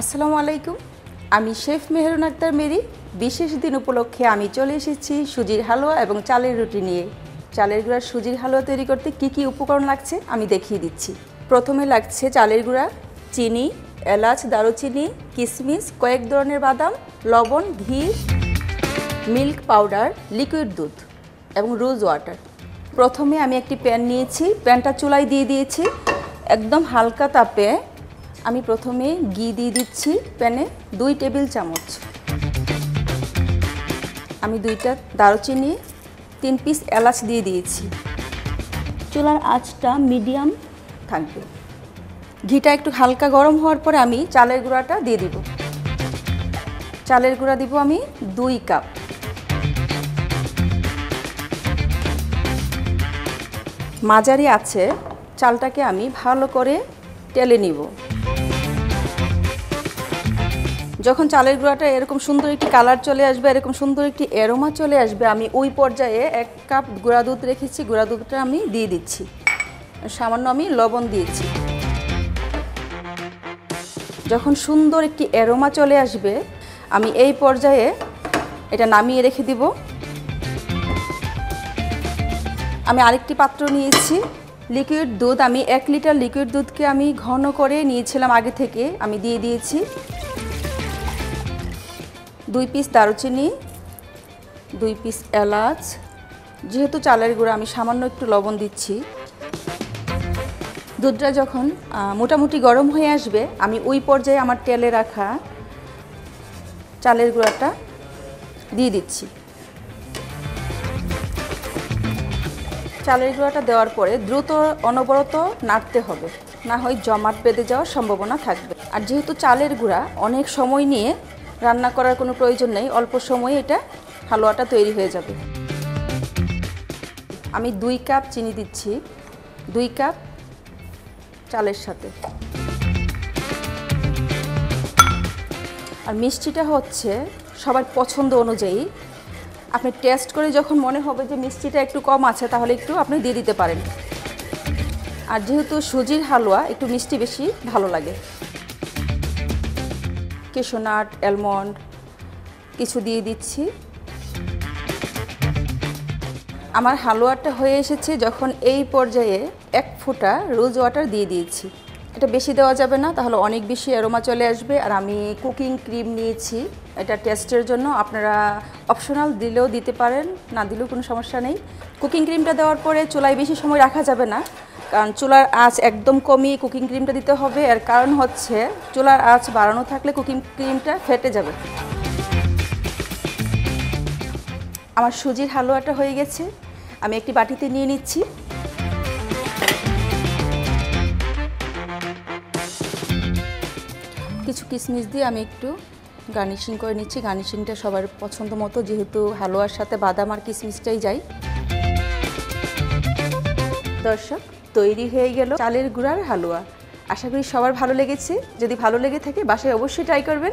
আসসালামু আলাইকুম। আমি শেফ মেহরুন আক্তার মেরি। বিশেষ দিন উপলক্ষে আমি চলে এসেছি সুজির হালুয়া এবং চালের রুটি নিয়ে। চালের গুঁড়ার সুজির হালুয়া তৈরি করতে কি কি উপকরণ লাগছে আমি দেখিয়ে দিচ্ছি। প্রথমে লাগছে চালের গুঁড়া, চিনি, এলাচ, দারুচিনি, কিশমিশ, কয়েক ধরনের বাদাম, লবণ, ঘি, মিল্ক পাউডার, লিকুইড দুধ এবং রোজ ওয়াটার। প্রথমে আমি একটি প্যান নিয়েছি, প্যানটা চুলায় দিয়ে দিয়েছি। একদম হালকা তাপে আমি প্রথমে ঘি দিয়ে দিচ্ছি প্যানে 2 টেবিল চামচ। আমি 2টা দারুচিনি, 3 পিস এলাচ দিয়ে দিয়েছি। চুলার আঁচটা মিডিয়াম থাকবে। ঘিটা একটু হালকা গরম হওয়ার পরে আমি চালের গুঁড়াটা দিয়ে দিব। চালের গুঁড়া দিব আমি 2 কাপ। মাঝারি আছে চালটাকে আমি ভালো করে টেলে নিব। যখন চালের গুঁড়াটা এরকম সুন্দর একটি কালার চলে আসবে, এরকম সুন্দর একটি অ্যারোমা চলে আসবে, আমি ওই পর্যায়ে 1 কাপ গুঁড়া দুধ রেখেছি, গুঁড়া দুধটা আমি দিয়ে দিচ্ছি। সামান্য আমি লবণ দিয়েছি। যখন সুন্দর একটি অ্যারোমা চলে আসবে, আমি এই পর্যায়ে এটা নামিয়ে রেখে দিব। আমি আরেকটি পাত্র নিয়েছি লিকুইড দুধ। আমি 1 লিটার লিকুইড দুধকে আমি ঘন করে নিয়েছিলাম আগে থেকে, আমি দিয়ে দিয়েছি। 2 পিস দারুচিনি, 2 পিস এলাচ। যেহেতু চালের গুঁড়া আমি সামান্য একটু লবণ দিচ্ছি। দুধটা যখন মোটামুটি গরম হয়ে আসবে, আমি ওই পর্যায়ে আমার তেলে রাখা চালের গুঁড়াটা দিয়ে দিচ্ছি। চালের গুঁড়াটা দেওয়ার পরে দ্রুত অনবরত নাড়তে হবে, না হয় জমাট বেঁধে যাওয়ার সম্ভাবনা থাকবে। আর যেহেতু চালের গুঁড়া অনেক সময় নিয়ে রান্না করার কোনো প্রয়োজন নেই, অল্প সময়ে এটা হালুয়াটা তৈরি হয়ে যাবে। আমি 2 কাপ চিনি দিচ্ছি 2 কাপ চালের সাথে। আর মিষ্টিটা হচ্ছে সবার পছন্দ অনুযায়ী। আপনি টেস্ট করে যখন মনে হবে যে মিষ্টিটা একটু কম আছে, তাহলে একটু আপনি দিয়ে দিতে পারেন। আর যেহেতু সুজির হালুয়া একটু মিষ্টি বেশি ভালো লাগে। কেশনাট, অ্যালমন্ড কিছু দিয়ে দিচ্ছি। আমার হালুয়াটা হয়ে এসেছে যখন এই পর্যায়ে 1 ফোঁটা রোজ ওয়াটার দিয়ে দিয়েছি। এটা বেশি দেওয়া যাবে না, তাহলে অনেক বেশি অ্যারোমা চলে আসবে। আর আমি কুকিং ক্রিম নিয়েছি এটা টেস্টের জন্য। আপনারা অপশনাল দিলেও দিতে পারেন, না দিলেও কোনো সমস্যা নেই। কুকিং ক্রিমটা দেওয়ার পরে চুলায় বেশি সময় রাখা যাবে না, কারণ চুলার আঁচ একদম কমিয়ে কুকিং ক্রিমটা দিতে হবে। এর কারণ হচ্ছে চুলার আঁচ বাড়ানো থাকলে কুকিং ক্রিমটা ফেটে যাবে। আমার সুজির হালুয়াটা হয়ে গেছে, আমি একটি বাটিতে নিয়ে নিচ্ছি। কিছু কিশমিশ দিয়ে আমি একটু গার্নিশিং করে নিচ্ছি। গার্নিশিংটা সবার পছন্দ মতো, যেহেতু হালুয়ার সাথে বাদাম আর কিশমিশটাই যায়। দর্শক, তৈরি হয়ে গেল চালের গুঁড়ার হালুয়া। আশা করি সবার ভালো লেগেছে। যদি ভালো লেগে থাকে বাসায় অবশ্যই ট্রাই করবেন।